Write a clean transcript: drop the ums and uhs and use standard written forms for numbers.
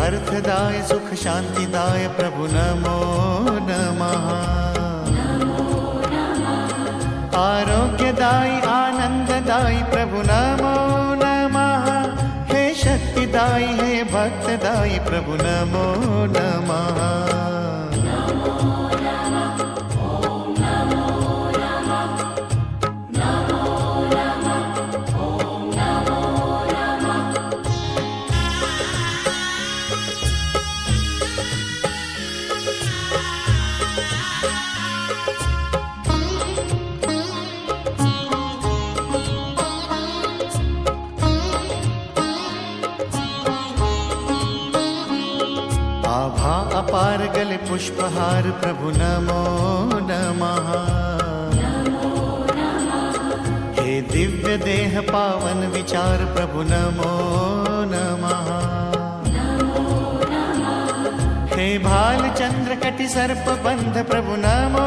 अर्थदाय सुख शांतिदाय प्रभु नमो नमः। आरोग्यदायी आनंददायी प्रभु नमो नमः। हे शक्तिदायी हे भक्तदायी प्रभु नमो नमः। आभा अपार गले पुष्पहार प्रभु नमो नमः। हे दिव्य देह पावन विचार प्रभु नमो नमः। हे भाल चंद्र कटि सर्प बंध प्रभु नमो